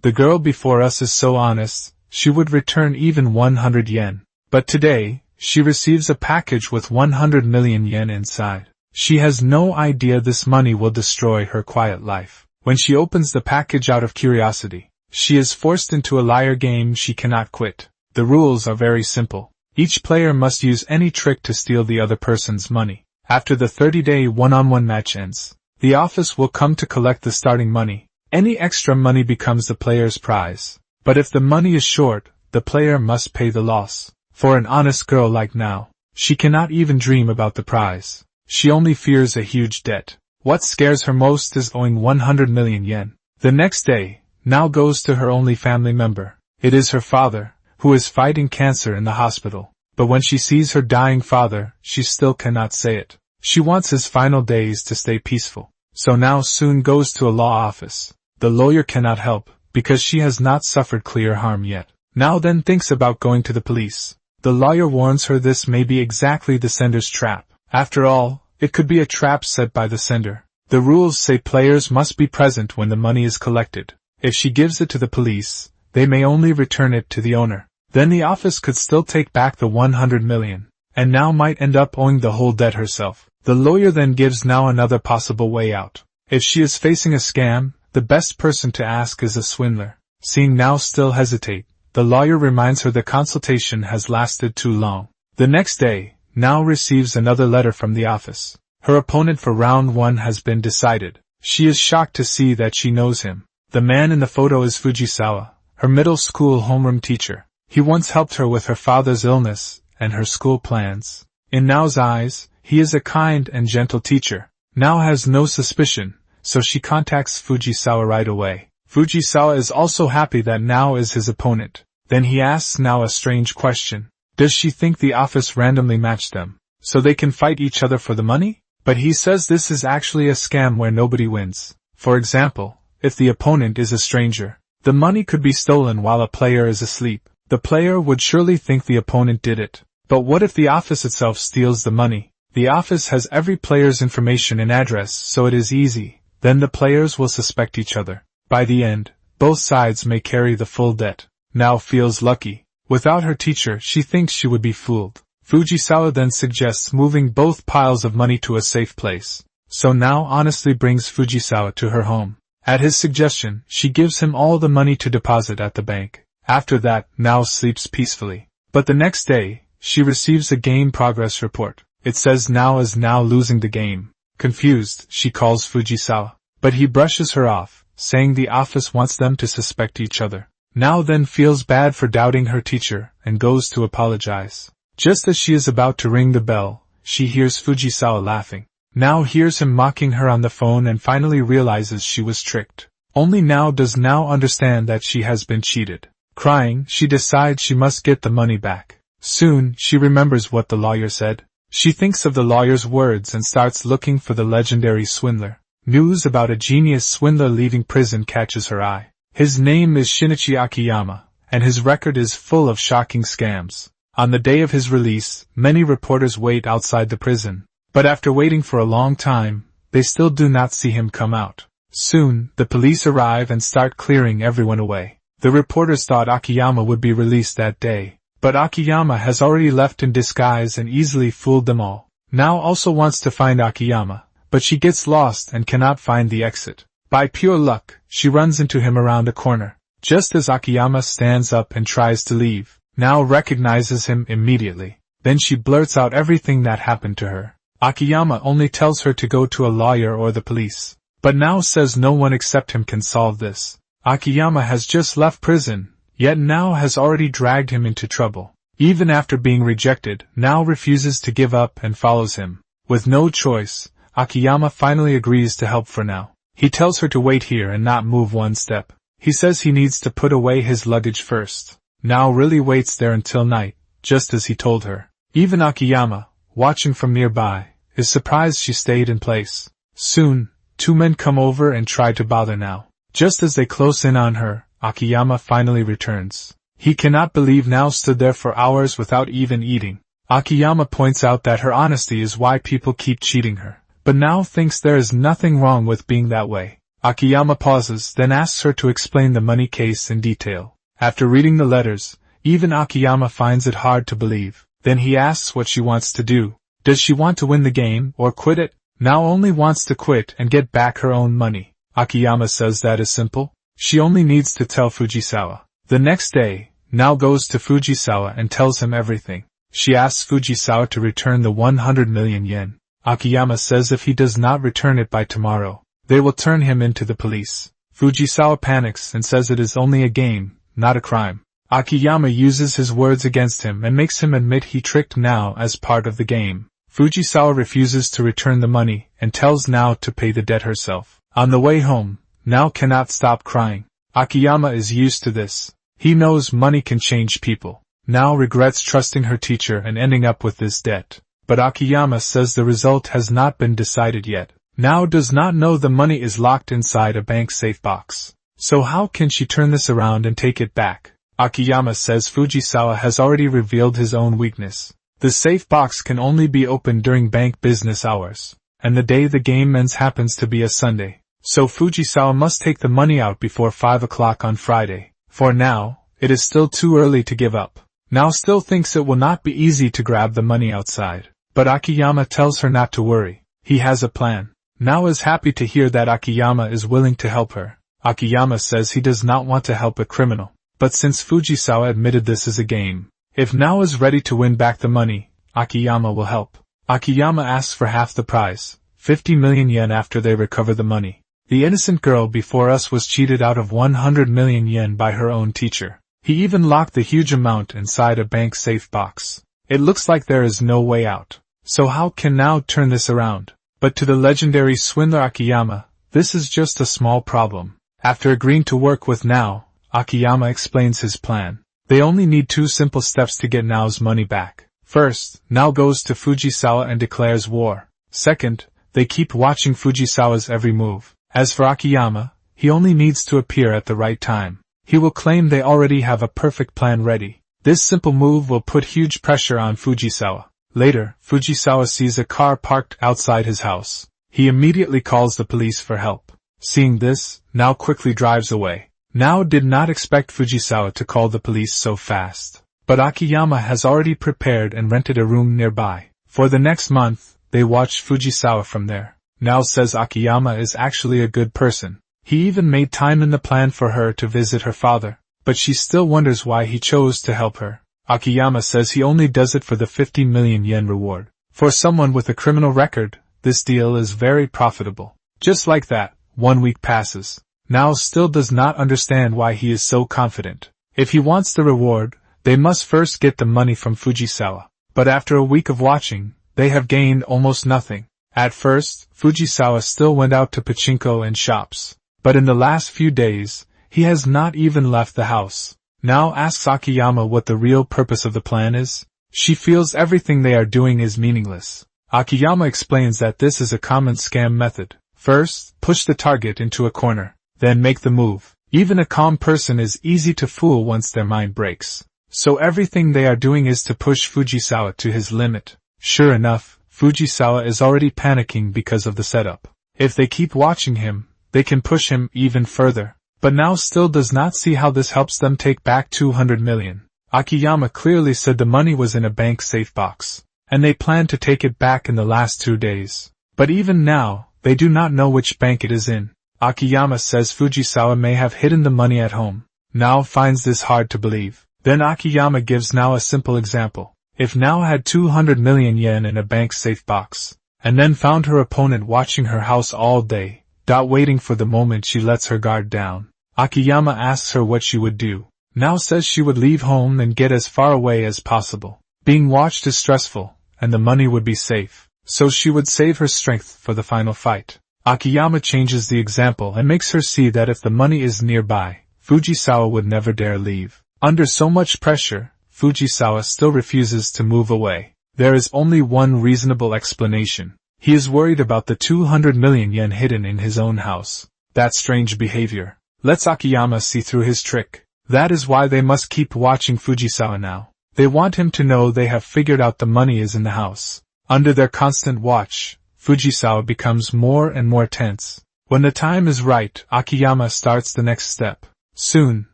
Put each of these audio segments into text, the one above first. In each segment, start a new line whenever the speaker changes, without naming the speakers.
The girl before us is so honest, she would return even 100 yen. But today, she receives a package with 100 million yen inside. She has no idea this money will destroy her quiet life. When she opens the package out of curiosity, she is forced into a liar game she cannot quit. The rules are very simple. Each player must use any trick to steal the other person's money. After the 30-day one-on-one match ends, the office will come to collect the starting money. Any extra money becomes the player's prize. But if the money is short, the player must pay the loss. For an honest girl like Now, she cannot even dream about the prize. She only fears a huge debt. What scares her most is owing 100 million yen. The next day, Now goes to her only family member. It is her father, who is fighting cancer in the hospital. But when she sees her dying father, she still cannot say it. She wants his final days to stay peaceful. So Now soon goes to a law office. The lawyer cannot help, because she has not suffered clear harm yet. Now then thinks about going to the police. The lawyer warns her this may be exactly the sender's trap. After all, it could be a trap set by the sender. The rules say players must be present when the money is collected. If she gives it to the police, they may only return it to the owner. Then the office could still take back the 100 million, and Now might end up owing the whole debt herself. The lawyer then gives Now another possible way out. If she is facing a scam, the best person to ask is a swindler. Seeing Now still hesitate, the lawyer reminds her the consultation has lasted too long. The next day, Now receives another letter from the office. Her opponent for round 1 has been decided. She is shocked to see that she knows him. The man in the photo is Fujisawa, her middle school homeroom teacher. He once helped her with her father's illness and her school plans. In Nao's eyes, he is a kind and gentle teacher. Nao has no suspicion, so she contacts Fujisawa right away. Fujisawa is also happy that Nao is his opponent. Then he asks Nao a strange question. Does she think the office randomly matched them, so they can fight each other for the money? But he says this is actually a scam where nobody wins. For example, if the opponent is a stranger, the money could be stolen while a player is asleep. The player would surely think the opponent did it. But what if the office itself steals the money? The office has every player's information and address, so it is easy. Then the players will suspect each other. By the end, both sides may carry the full debt. Nao feels lucky. Without her teacher, she thinks she would be fooled. Fujisawa then suggests moving both piles of money to a safe place. So Nao honestly brings Fujisawa to her home. At his suggestion, she gives him all the money to deposit at the bank. After that, Nao sleeps peacefully. But the next day, she receives a game progress report. It says Nao is now losing the game. Confused, she calls Fujisawa. But he brushes her off, saying the office wants them to suspect each other. Nao then feels bad for doubting her teacher and goes to apologize. Just as she is about to ring the bell, she hears Fujisawa laughing. Nao hears him mocking her on the phone and finally realizes she was tricked. Only now does Nao understand that she has been cheated. Crying, she decides she must get the money back. Soon, she remembers what the lawyer said. She thinks of the lawyer's words and starts looking for the legendary swindler. News about a genius swindler leaving prison catches her eye. His name is Shinichi Akiyama, and his record is full of shocking scams. On the day of his release, many reporters wait outside the prison. But after waiting for a long time, they still do not see him come out. Soon, the police arrive and start clearing everyone away. The reporters thought Akiyama would be released that day. But Akiyama has already left in disguise and easily fooled them all. Nao also wants to find Akiyama, but she gets lost and cannot find the exit. By pure luck, she runs into him around a corner. Just as Akiyama stands up and tries to leave, Nao recognizes him immediately. Then she blurts out everything that happened to her. Akiyama only tells her to go to a lawyer or the police. But Nao says no one except him can solve this. Akiyama has just left prison, yet Nao has already dragged him into trouble. Even after being rejected, Nao refuses to give up and follows him. With no choice, Akiyama finally agrees to help for now. He tells her to wait here and not move one step. He says he needs to put away his luggage first. Nao really waits there until night, just as he told her. Even Akiyama, watching from nearby, is surprised she stayed in place. Soon, two men come over and try to bother Nao. Just as they close in on her, Akiyama finally returns. He cannot believe Nao stood there for hours without even eating. Akiyama points out that her honesty is why people keep cheating her. But Nao thinks there is nothing wrong with being that way. Akiyama pauses, then asks her to explain the money case in detail. After reading the letters, even Akiyama finds it hard to believe. Then he asks what she wants to do. Does she want to win the game or quit it? Now only wants to quit and get back her own money. Akiyama says that is simple. She only needs to tell Fujisawa. The next day, Nao goes to Fujisawa and tells him everything. She asks Fujisawa to return the 100 million yen. Akiyama says if he does not return it by tomorrow, they will turn him into the police. Fujisawa panics and says it is only a game, not a crime. Akiyama uses his words against him and makes him admit he tricked Nao as part of the game. Fujisawa refuses to return the money and tells Nao to pay the debt herself. On the way home, Nao cannot stop crying. Akiyama is used to this. He knows money can change people. Nao regrets trusting her teacher and ending up with this debt. But Akiyama says the result has not been decided yet. Nao does not know the money is locked inside a bank safe box. So how can she turn this around and take it back? Akiyama says Fujisawa has already revealed his own weakness. The safe box can only be opened during bank business hours, and the day the game ends happens to be a Sunday. So Fujisawa must take the money out before 5 o'clock on Friday. For now, it is still too early to give up. Nao still thinks it will not be easy to grab the money outside, but Akiyama tells her not to worry. He has a plan. Nao is happy to hear that Akiyama is willing to help her. Akiyama says he does not want to help a criminal. But since Fujisawa admitted this is a game, if Nao is ready to win back the money, Akiyama will help. Akiyama asks for half the prize, 50 million yen after they recover the money. The innocent girl before us was cheated out of 100 million yen by her own teacher. He even locked the huge amount inside a bank safe box. It looks like there is no way out. So how can Nao turn this around? But to the legendary swindler Akiyama, this is just a small problem. After agreeing to work with Nao, Akiyama explains his plan. They only need 2 simple steps to get Nao's money back. First, Nao goes to Fujisawa and declares war. Second, they keep watching Fujisawa's every move. As for Akiyama, he only needs to appear at the right time. He will claim they already have a perfect plan ready. This simple move will put huge pressure on Fujisawa. Later, Fujisawa sees a car parked outside his house. He immediately calls the police for help. Seeing this, Nao quickly drives away. Nao did not expect Fujisawa to call the police so fast. But Akiyama has already prepared and rented a room nearby. For the next month, they watched Fujisawa from there. Nao says Akiyama is actually a good person. He even made time in the plan for her to visit her father, but she still wonders why he chose to help her. Akiyama says he only does it for the 50 million yen reward. For someone with a criminal record, this deal is very profitable. Just like that, 1 week passes. Nao still does not understand why he is so confident. If he wants the reward, they must first get the money from Fujisawa. But after a week of watching, they have gained almost nothing. At first, Fujisawa still went out to pachinko and shops. But in the last few days, he has not even left the house. Nao asks Akiyama what the real purpose of the plan is. She feels everything they are doing is meaningless. Akiyama explains that this is a common scam method. First, push the target into a corner. Then make the move. Even a calm person is easy to fool once their mind breaks. So everything they are doing is to push Fujisawa to his limit. Sure enough, Fujisawa is already panicking because of the setup. If they keep watching him, they can push him even further. But Nao still does not see how this helps them take back 200 million. Akiyama clearly said the money was in a bank safe box, and they planned to take it back in the last 2 days. But even now, they do not know which bank it is in. Akiyama says Fujisawa may have hidden the money at home. Nao finds this hard to believe. Then Akiyama gives Nao a simple example. If Nao had 200 million yen in a bank safe box, and then found her opponent watching her house all day, waiting for the moment she lets her guard down, Akiyama asks her what she would do. Nao says she would leave home and get as far away as possible. Being watched is stressful, and the money would be safe, so she would save her strength for the final fight. Akiyama changes the example and makes her see that if the money is nearby, Fujisawa would never dare leave. Under so much pressure, Fujisawa still refuses to move away. There is only one reasonable explanation. He is worried about the 200 million yen hidden in his own house. That strange behavior lets Akiyama see through his trick. That is why they must keep watching Fujisawa now. They want him to know they have figured out the money is in the house. Under their constant watch, Fujisawa becomes more and more tense. When the time is right, Akiyama starts the next step. Soon,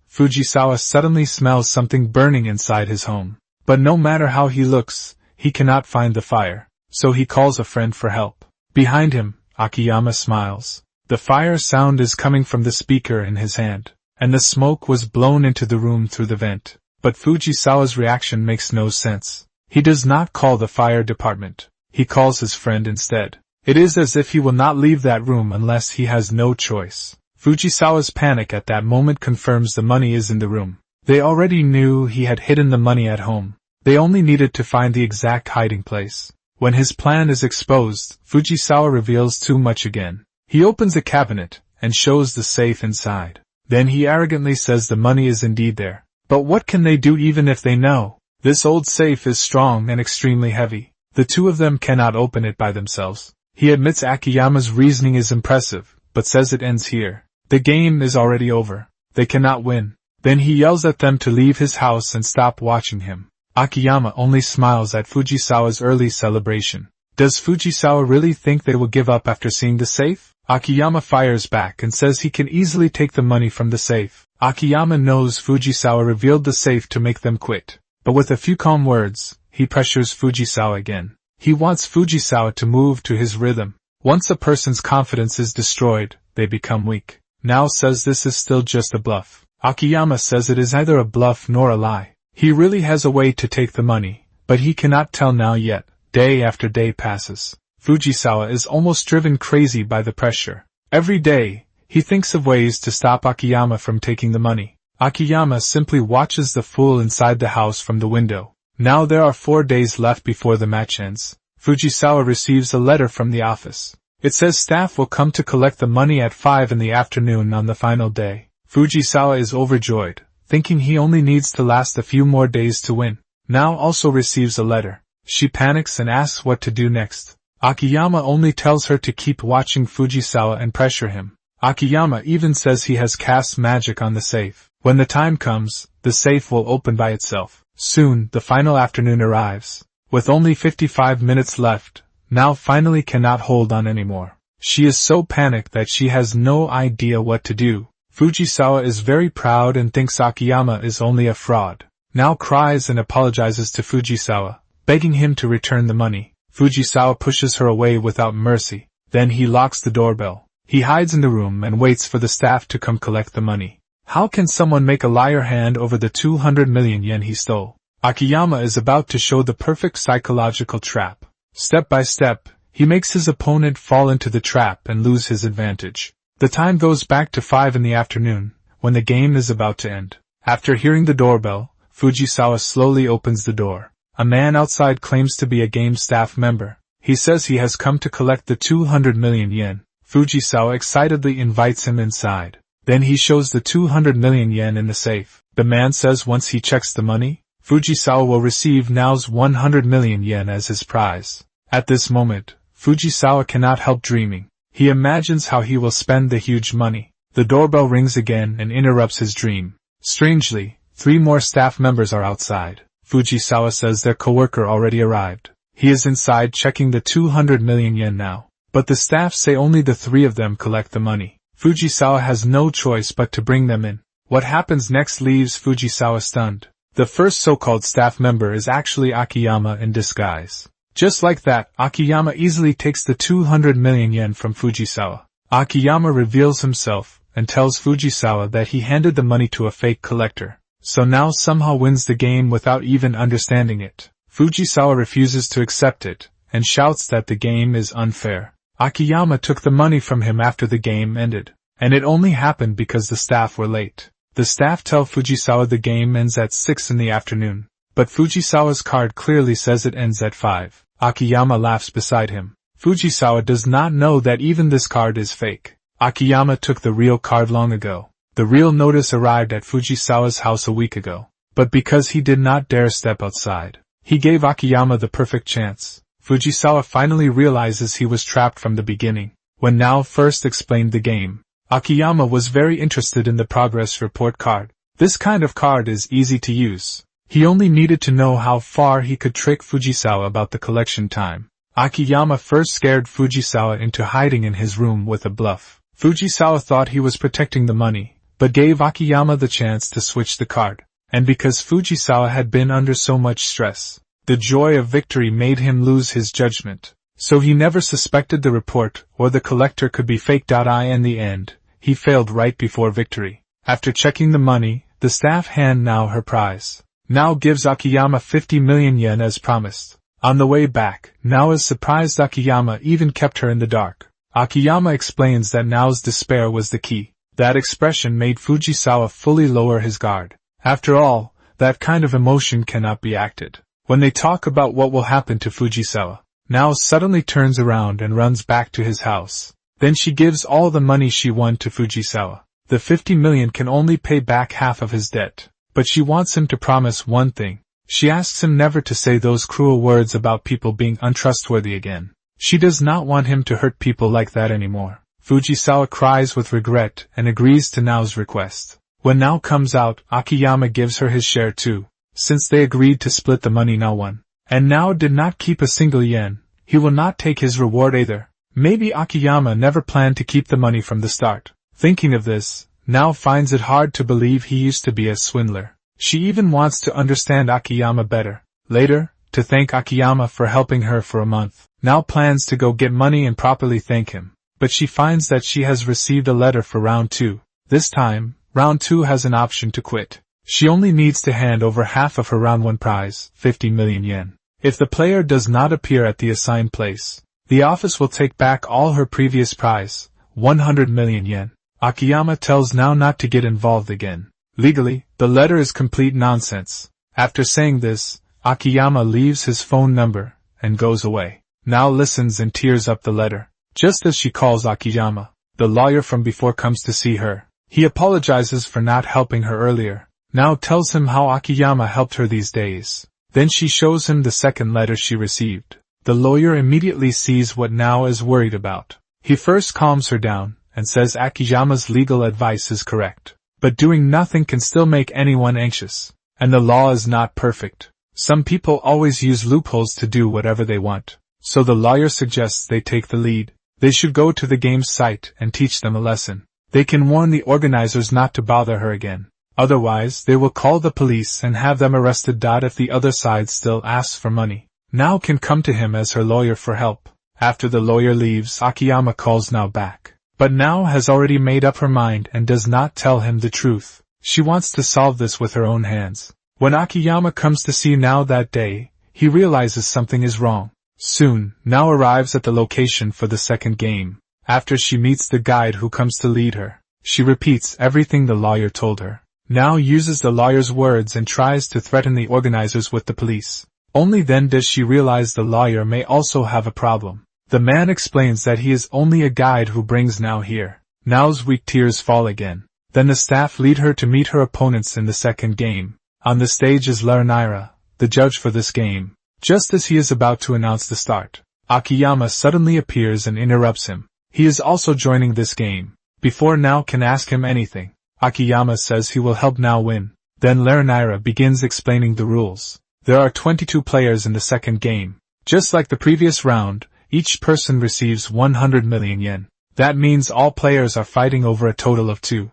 Fujisawa suddenly smells something burning inside his home. But no matter how he looks, he cannot find the fire, so he calls a friend for help. Behind him, Akiyama smiles. The fire sound is coming from the speaker in his hand, and the smoke was blown into the room through the vent. But Fujisawa's reaction makes no sense. He does not call the fire department. He calls his friend instead. It is as if he will not leave that room unless he has no choice. Fujisawa's panic at that moment confirms the money is in the room. They already knew he had hidden the money at home. They only needed to find the exact hiding place. When his plan is exposed, Fujisawa reveals too much again. He opens a cabinet and shows the safe inside. Then he arrogantly says the money is indeed there. But what can they do even if they know? This old safe is strong and extremely heavy. The two of them cannot open it by themselves. He admits Akiyama's reasoning is impressive, but says it ends here. The game is already over. They cannot win. Then he yells at them to leave his house and stop watching him. Akiyama only smiles at Fujisawa's early celebration. Does Fujisawa really think they will give up after seeing the safe? Akiyama fires back and says he can easily take the money from the safe. Akiyama knows Fujisawa revealed the safe to make them quit. But with a few calm words, he pressures Fujisawa again. He wants Fujisawa to move to his rhythm. Once a person's confidence is destroyed, they become weak. Now says this is still just a bluff. Akiyama says it is neither a bluff nor a lie. He really has a way to take the money, but he cannot tell now yet. Day after day passes. Fujisawa is almost driven crazy by the pressure. Every day, he thinks of ways to stop Akiyama from taking the money. Akiyama simply watches the fool inside the house from the window. Now there are 4 days left before the match ends. Fujisawa receives a letter from the office. It says staff will come to collect the money at 5 in the afternoon on the final day. Fujisawa is overjoyed, thinking he only needs to last a few more days to win. Now also receives a letter. She panics and asks what to do next. Akiyama only tells her to keep watching Fujisawa and pressure him. Akiyama even says he has cast magic on the safe. When the time comes, the safe will open by itself. Soon, the final afternoon arrives. With only 55 minutes left, now finally cannot hold on anymore. She is so panicked that she has no idea what to do. Fujisawa is very proud and thinks Akiyama is only a fraud. Now cries and apologizes to Fujisawa, begging him to return the money. Fujisawa pushes her away without mercy. Then he locks the doorbell. He hides in the room and waits for the staff to come collect the money. How can someone make a liar hand over the 200 million yen he stole? Akiyama is about to show the perfect psychological trap. Step by step, he makes his opponent fall into the trap and lose his advantage. The time goes back to 5 in the afternoon, when the game is about to end. After hearing the doorbell, Fujisawa slowly opens the door. A man outside claims to be a game staff member. He says he has come to collect the 200 million yen. Fujisawa excitedly invites him inside. Then he shows the 200 million yen in the safe. The man says once he checks the money, Fujisawa will receive now's 100 million yen as his prize. At this moment, Fujisawa cannot help dreaming. He imagines how he will spend the huge money. The doorbell rings again and interrupts his dream. Strangely, 3 more staff members are outside. Fujisawa says their coworker already arrived. He is inside checking the 200 million yen now. But the staff say only the 3 of them collect the money. Fujisawa has no choice but to bring them in. What happens next leaves Fujisawa stunned. The first so-called staff member is actually Akiyama in disguise. Just like that, Akiyama easily takes the 200 million yen from Fujisawa. Akiyama reveals himself and tells Fujisawa that he handed the money to a fake collector, so now somehow wins the game without even understanding it. Fujisawa refuses to accept it and shouts that the game is unfair. Akiyama took the money from him after the game ended, and it only happened because the staff were late. The staff tell Fujisawa the game ends at 6 in the afternoon, but Fujisawa's card clearly says it ends at 5. Akiyama laughs beside him. Fujisawa does not know that even this card is fake. Akiyama took the real card long ago. The real notice arrived at Fujisawa's house a week ago, but because he did not dare step outside, he gave Akiyama the perfect chance. Fujisawa finally realizes he was trapped from the beginning. When Now first explained the game, Akiyama was very interested in the progress report card. This kind of card is easy to use. He only needed to know how far he could trick Fujisawa about the collection time. Akiyama first scared Fujisawa into hiding in his room with a bluff. Fujisawa thought he was protecting the money, but gave Akiyama the chance to switch the card. And because Fujisawa had been under so much stress, the joy of victory made him lose his judgment. So he never suspected the report or the collector could be faked. In the end, he failed right before victory. After checking the money, the staff hand now her prize. Now gives Akiyama 50 million yen as promised. On the way back, Nao is surprised Akiyama even kept her in the dark. Akiyama explains that Nao's despair was the key. That expression made Fujisawa fully lower his guard. After all, that kind of emotion cannot be acted. When they talk about what will happen to Fujisawa, Nao suddenly turns around and runs back to his house. Then she gives all the money she won to Fujisawa. The 50 million can only pay back half of his debt. But she wants him to promise one thing. She asks him never to say those cruel words about people being untrustworthy again. She does not want him to hurt people like that anymore. Fujisawa cries with regret and agrees to Nao's request. When Nao comes out, Akiyama gives her his share too. Since they agreed to split the money Nao won. And Nao did not keep a single yen, he will not take his reward either. Maybe Akiyama never planned to keep the money from the start. Thinking of this, Nao finds it hard to believe he used to be a swindler. She even wants to understand Akiyama better. Later, to thank Akiyama for helping her for a month, Nao plans to go get money and properly thank him. But she finds that she has received a letter for round 2. This time, round 2 has an option to quit. She only needs to hand over half of her round 1 prize, 50 million yen. If the player does not appear at the assigned place, the office will take back all her previous prize, 100 million yen. Akiyama tells Nao not to get involved again. Legally, the letter is complete nonsense. After saying this, Akiyama leaves his phone number and goes away. Nao listens and tears up the letter. Just as she calls Akiyama, the lawyer from before comes to see her. He apologizes for not helping her earlier. Nao tells him how Akiyama helped her these days. Then she shows him the second letter she received. The lawyer immediately sees what Nao is worried about. He first calms her down and says Akiyama's legal advice is correct. But doing nothing can still make anyone anxious. And the law is not perfect. Some people always use loopholes to do whatever they want. So the lawyer suggests they take the lead. They should go to the game's site and teach them a lesson. They can warn the organizers not to bother her again. Otherwise, they will call the police and have them arrested. If the other side still asks for money, Nao can come to him as her lawyer for help. After the lawyer leaves, Akiyama calls Nao back. But Nao has already made up her mind and does not tell him the truth. She wants to solve this with her own hands. When Akiyama comes to see Nao that day, he realizes something is wrong. Soon, Nao arrives at the location for the second game. After she meets the guide who comes to lead her, she repeats everything the lawyer told her. Nao uses the lawyer's words and tries to threaten the organizers with the police. Only then does she realize the lawyer may also have a problem. The man explains that he is only a guide who brings Nao here. Nao's weak tears fall again. Then the staff lead her to meet her opponents in the second game. On the stage is Larinaira, the judge for this game. Just as he is about to announce the start, Akiyama suddenly appears and interrupts him. He is also joining this game. Before Nao can ask him anything, Akiyama says he will help Nao win. Then Larinaira begins explaining the rules. There are 22 players in the second game. Just like the previous round, each person receives 100 million yen. That means all players are fighting over a total of 2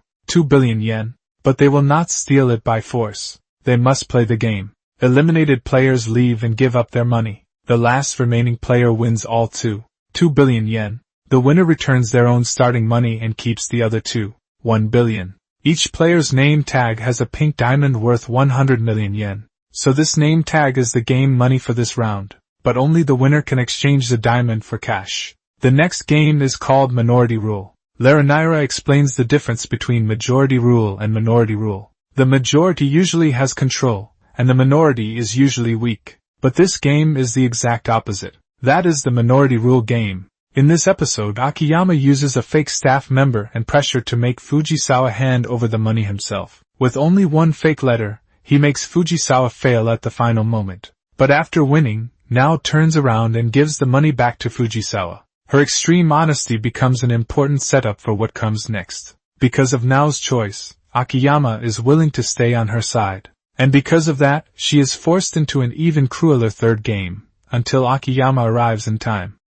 billion yen. But they will not steal it by force. They must play the game. Eliminated players leave and give up their money. The last remaining player wins all 2 billion yen. The winner returns their own starting money and keeps the other 1 billion. Each player's name tag has a pink diamond worth 100 million yen. So this name tag is the game money for this round. But only the winner can exchange the diamond for cash. The next game is called Minority Rule. Larinaira explains the difference between majority rule and minority rule. The majority usually has control, and the minority is usually weak. But this game is the exact opposite. That is the minority rule game. In this episode, Akiyama uses a fake staff member and pressure to make Fujisawa hand over the money himself. With only one fake letter, he makes Fujisawa fail at the final moment. But after winning, Nao turns around and gives the money back to Fujisawa. Her extreme honesty becomes an important setup for what comes next. Because of Nao's choice, Akiyama is willing to stay on her side. And because of that, she is forced into an even crueler third game, until Akiyama arrives in time.